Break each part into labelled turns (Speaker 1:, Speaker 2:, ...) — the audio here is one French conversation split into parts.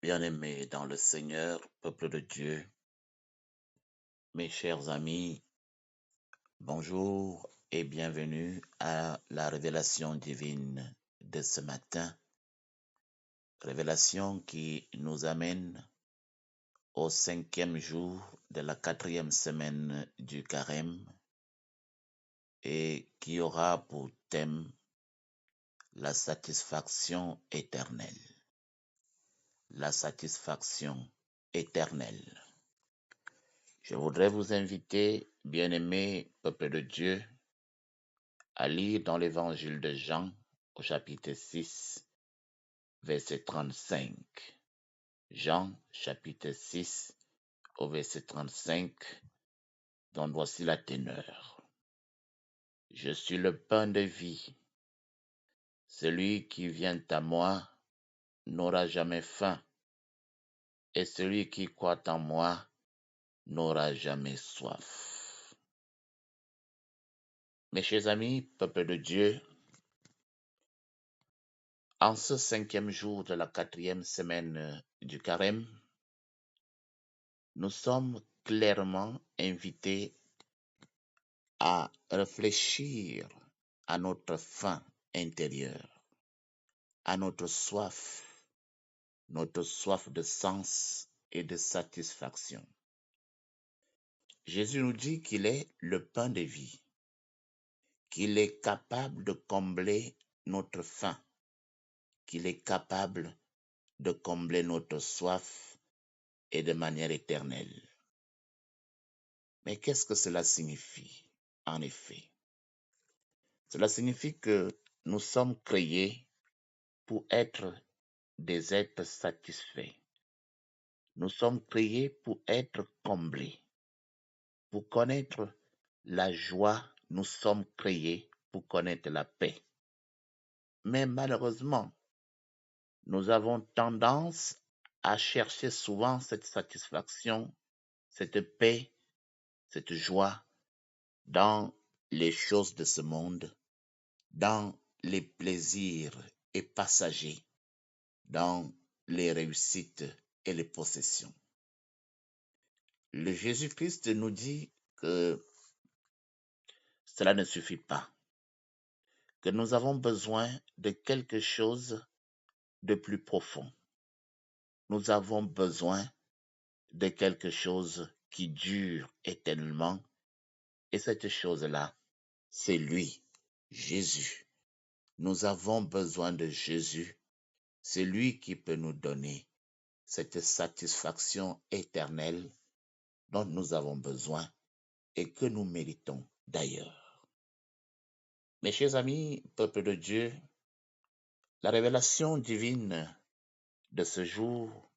Speaker 1: Bien-aimés dans le Seigneur, peuple de Dieu, mes chers amis, bonjour et bienvenue à la révélation divine de ce matin. Révélation qui nous amène au 5e jour de la 4e semaine du Carême et qui aura pour thème la satisfaction éternelle. La satisfaction éternelle. Je voudrais vous inviter, bien-aimés peuple de Dieu, à lire dans l'évangile de Jean au chapitre 6, verset 35. Jean chapitre 6 au verset 35, dont voici la teneur. Je suis le pain de vie. Celui qui vient à moi n'aura jamais faim, et celui qui croit en moi n'aura jamais soif. Mes chers amis, peuple de Dieu, en ce 5e jour de la 4e semaine du Carême, nous sommes clairement invités à réfléchir à notre faim intérieure, à notre soif de sens et de satisfaction. Jésus nous dit qu'il est le pain de vie, qu'il est capable de combler notre faim, qu'il est capable de combler notre soif et de manière éternelle. Mais qu'est-ce que cela signifie, en effet? Cela signifie que nous sommes créés pour être des êtres satisfaits. Nous sommes créés pour être comblés. Pour connaître la joie, nous sommes créés pour connaître la paix. Mais malheureusement, nous avons tendance à chercher souvent cette satisfaction, cette paix, cette joie dans les choses de ce monde, dans les plaisirs et passagers, dans les réussites et les possessions. Le Jésus-Christ nous dit que cela ne suffit pas, que nous avons besoin de quelque chose de plus profond. Nous avons besoin de quelque chose qui dure éternellement, et cette chose-là, c'est lui, Jésus. Nous avons besoin de Jésus, c'est lui qui peut nous donner cette satisfaction éternelle dont nous avons besoin et que nous méritons d'ailleurs. Mes chers amis, peuple de Dieu, la révélation divine de ce jour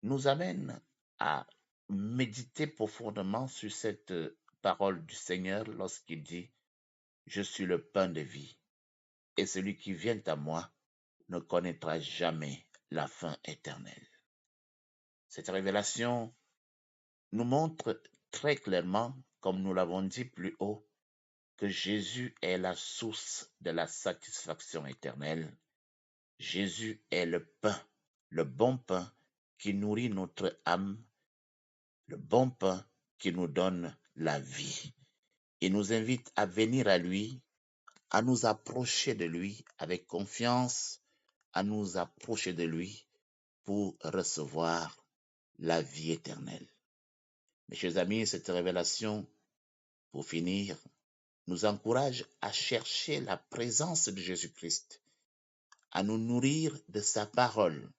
Speaker 1: nous amène à méditer profondément sur cette parole du Seigneur lorsqu'il dit « Je suis le pain de vie, et celui qui vient à moi ne connaîtra jamais la fin éternelle. » Cette révélation nous montre très clairement, comme nous l'avons dit plus haut, que Jésus est la source de la satisfaction éternelle. Jésus est le pain, le bon pain qui nourrit notre âme, le bon pain qui nous donne la vie. Il nous invite à venir à lui, à nous approcher de lui avec confiance, à nous approcher de lui pour recevoir la vie éternelle. Mes chers amis, cette révélation, pour finir, nous encourage à chercher la présence de Jésus-Christ, à nous nourrir de sa parole,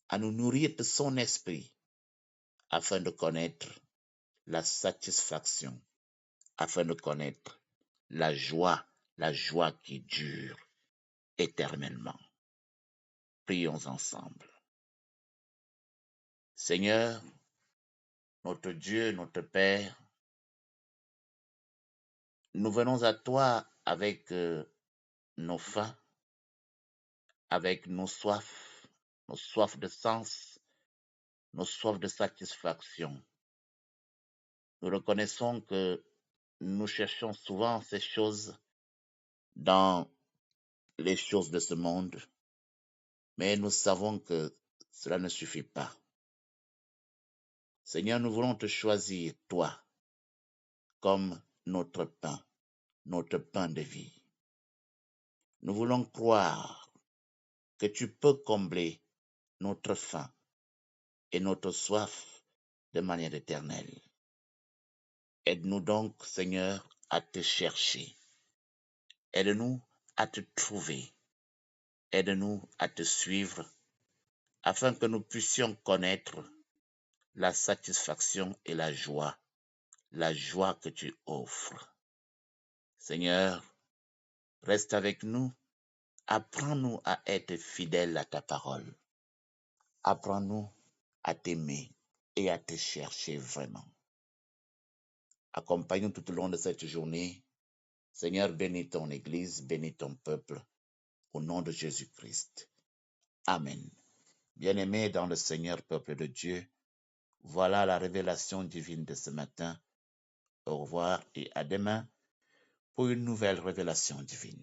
Speaker 1: à nous nourrir de son esprit, afin de connaître la satisfaction, afin de connaître la joie qui dure éternellement. Prions ensemble. Seigneur, notre Dieu, notre Père, nous venons à toi avec nos faims, avec nos soifs de sens, nos soifs de satisfaction. Nous reconnaissons que nous cherchons souvent ces choses dans les choses de ce monde, mais nous savons que cela ne suffit pas. Seigneur, nous voulons te choisir, toi, comme notre pain de vie. Nous voulons croire que tu peux combler notre faim et notre soif de manière éternelle. Aide-nous donc, Seigneur, à te chercher. Aide-nous à te trouver. Aide-nous à te suivre afin que nous puissions connaître la satisfaction et la joie que tu offres. Seigneur, reste avec nous. Apprends-nous à être fidèles à ta parole. Apprends-nous à t'aimer et à te chercher vraiment. Accompagne-nous tout au long de cette journée. Seigneur, bénis ton Église, bénis ton peuple, au nom de Jésus-Christ. Amen. Bien-aimés dans le Seigneur, peuple de Dieu, voilà la révélation divine de ce matin. Au revoir et à demain pour une nouvelle révélation divine.